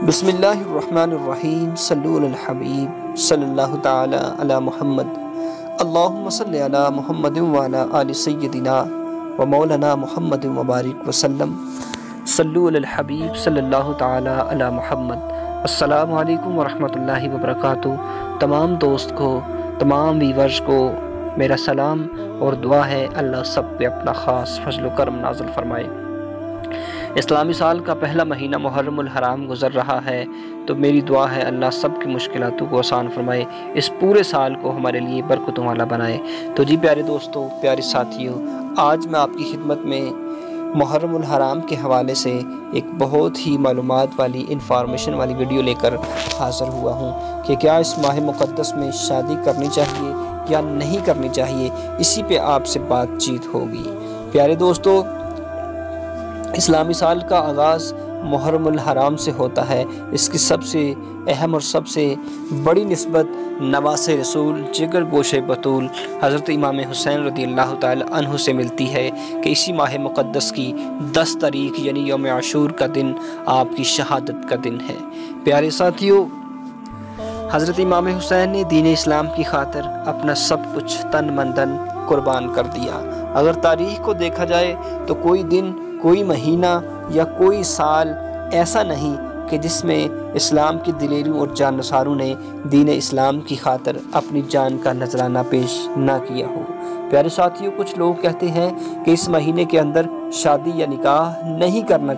بسم اللہ الرحمن الرحیم صلو علی الحبیب صلی اللہ تعالی علی محمد اللہم صلی علی محمد وعلی آل سیدنا و مولانا محمد مبارک وسلم صلو علی الحبیب صلی اللہ تعالی علی محمد۔ السلام علیکم ورحمۃ اللہ وبرکاتہ۔ تمام دوست کو، تمام ویورز کو میرا سلام اور دعا ہے اللہ سب پہ اپنا خاص فضل و کرم نازل فرمائے۔ اسلامی سال کا پہلا مہینہ محرم الحرام گزر رہا ہے، تو میری دعا ہے اللہ سب کی مشکلاتوں کو آسان فرمائے، اس پورے سال کو ہمارے لیے برکتوں والا بنائے۔ تو جی پیارے دوستوں، پیارے ساتھیوں، آج میں آپ کی خدمت میں محرم الحرام کے حوالے سے ایک بہت ہی معلومات والی، انفارمیشن والی ویڈیو لے کر حاضر ہوا ہوں کہ کیا اس ماہ مقدس میں شادی کرنی چاہیے یا نہیں کرنی چاہیے، اسی پہ آپ سے بات چیت ہوگی۔ پیارے دوستوں، اسلامی سال کا آغاز محرم الحرام سے ہوتا ہے۔ اس کی سب سے اہم اور سب سے بڑی نسبت نواسۂ رسول جگر گوشہ بطول حضرت امام حسین رضی اللہ تعالی عنہ سے ملتی ہے کہ اسی ماہ مقدس کی 10 تاریخ یعنی یوم عاشور کا دن آپ کی شہادت کا دن ہے۔ پیارے ساتھیوں، حضرت امام حسین نے دین اسلام کی خاطر اپنا سب کچھ تن من دھن قربان کر دیا۔ اگر تاریخ کو دیکھا جائے تو کوئی دن، کوئی مہینہ یا کوئی سال ایسا نہیں کہ جس میں اسلام کی دلیروں اور جانثاروں نے دین اسلام کی خاطر اپنی جان کا نذرانہ پیش نہ کیا ہو۔ پیارے ساتھیوں، کچھ لوگ کہتے ہیں کہ اس مہینے کے اندر شادی یا نکاح نہیں کرنا،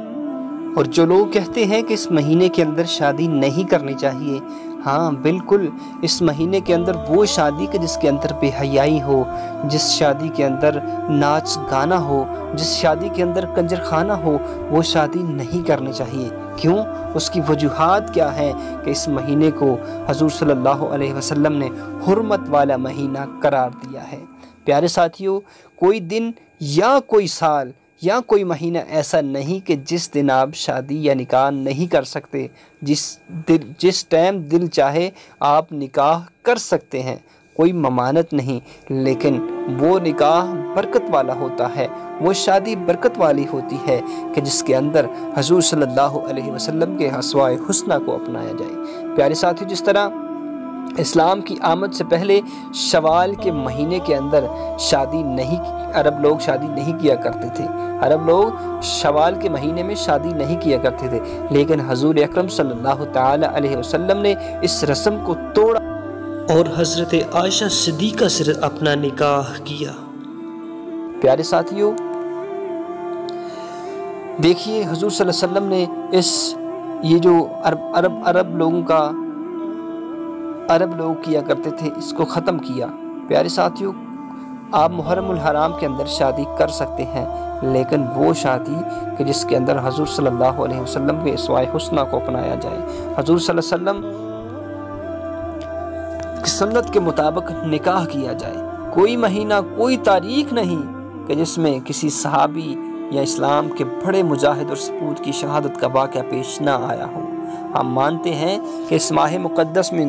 اور جو لوگ کہتے ہیں کہ اس مہینے کے اندر شادی نہیں کرنی چاہیے، ہاں بالکل، اس مہینے کے اندر وہ شادی کہ جس کے اندر بے حیائی ہو، جس شادی کے اندر ناچ گانا ہو، جس شادی کے اندر کنجر خانہ ہو، وہ شادی نہیں کرنی چاہیے۔ کیوں؟ اس کی وجوہات کیا ہیں کہ اس مہینے کو حضور صلی اللہ علیہ وسلم نے حرمت والا مہینہ قرار دیا ہے۔ پیارے ساتھیوں، کوئی دن یا کوئی سال یا کوئی مہینہ ایسا نہیں کہ جس دن آپ شادی یا نکاح نہیں کر سکتے۔ جس ٹائم دل چاہے آپ نکاح کر سکتے ہیں، کوئی ممانعت نہیں، لیکن وہ نکاح برکت والا ہوتا ہے، وہ شادی برکت والی ہوتی ہے کہ جس کے اندر حضور صلی اللہ علیہ وسلم کے اسوائے حسنہ کو اپنایا جائے۔ پیارے ساتھی، جس طرح اسلام کی آمد سے پہلے شوال کے مہینے کے اندر عرب لوگ شادی نہیں کیا کرتے تھے، عرب لوگ شوال کے مہینے میں شادی نہیں کیا کرتے تھے، لیکن حضور اکرم صلی اللہ تعالی علیہ وسلم نے اس رسم کو توڑا اور حضرت عائشہ صدیقہ سے اپنا نکاح کیا۔ پیارے ساتھیوں، دیکھیے حضور صلی اللہ علیہ وسلم نے یہ جو عرب لوگ کیا کرتے تھے، اس کو ختم کیا۔ پیارے ساتھیوں، آپ محرم الحرام کے اندر شادی کر سکتے ہیں، لیکن وہ شادی کہ جس کے اندر حضور صلی اللہ علیہ وسلم کے اسوائے حسنہ کو اپنایا جائے، حضور صلی اللہ علیہ وسلم کی سنت کے مطابق نکاح کیا جائے۔ کوئی مہینہ، کوئی تاریخ نہیں کہ جس میں کسی صحابی یا اسلام کے بڑے مجاہد اور سپوت کی شہادت کا واقعہ پیش نہ آیا ہو۔ ہم مانتے ہیں کہ اس ماہ مقدس میں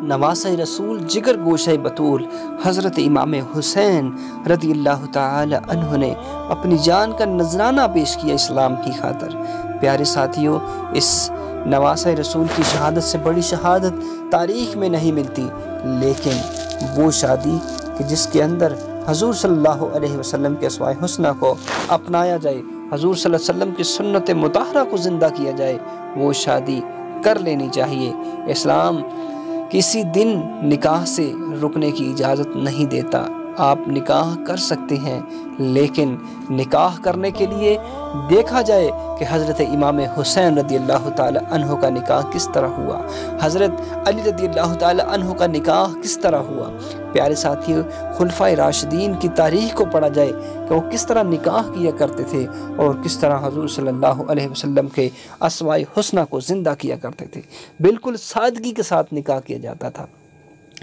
نواسۂ رسول جگر گوشہ بطول حضرت امام حسین رضی اللہ تعالی عنہ نے اپنی جان کا نذرانہ پیش کیا اسلام کی خاطر۔ پیارے ساتھیوں، اس نواسۂ رسول کی شہادت سے بڑی شہادت تاریخ میں نہیں ملتی، لیکن وہ شادی کہ جس کے اندر حضور صلی اللہ علیہ وسلم کے اسوائے حسنہ کو اپنایا جائے، حضور صلی اللہ علیہ وسلم کی سنت مطہرہ کو زندہ کیا جائے، وہ شادی کر لینی چاہیے۔ اسلام کسی دن نکاح سے رکنے کی اجازت نہیں دیتا۔ آپ نکاح کر سکتے ہیں، لیکن نکاح کرنے کے لیے دیکھا جائے کہ حضرت امام حسین رضی اللہ تعالی عنہ کا نکاح کس طرح ہوا، حضرت علی رضی اللہ تعالی عنہ کا نکاح کس طرح ہوا۔ پیارے ساتھیوں، خلفائے راشدین کی تاریخ کو پڑھا جائے کہ وہ کس طرح نکاح کیا کرتے تھے اور کس طرح حضور صلی اللہ علیہ وسلم کے اسوائے حسنہ کو زندہ کیا کرتے تھے۔ بالکل سادگی کے ساتھ نکاح کیا جاتا تھا۔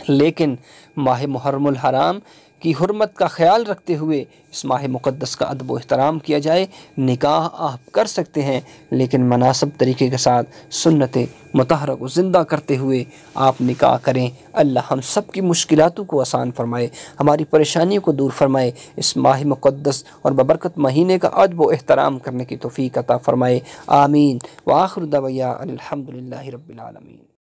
لیکن ماہ محرم الحرام کی حرمت کا خیال رکھتے ہوئے اس ماہ مقدس کا ادب و احترام کیا جائے۔ نکاح آپ کر سکتے ہیں لیکن مناسب طریقے کے ساتھ سنت مطہرہ کو زندہ کرتے ہوئے آپ نکاح کریں۔ اللہ ہم سب کی مشکلاتوں کو آسان فرمائے، ہماری پریشانیوں کو دور فرمائے، اس ماہ مقدس اور ببرکت مہینے کا ادب و احترام کرنے کی توفیق عطا فرمائے۔ آمین۔ وآخر دعوانا الحمدللہ رب العالمین۔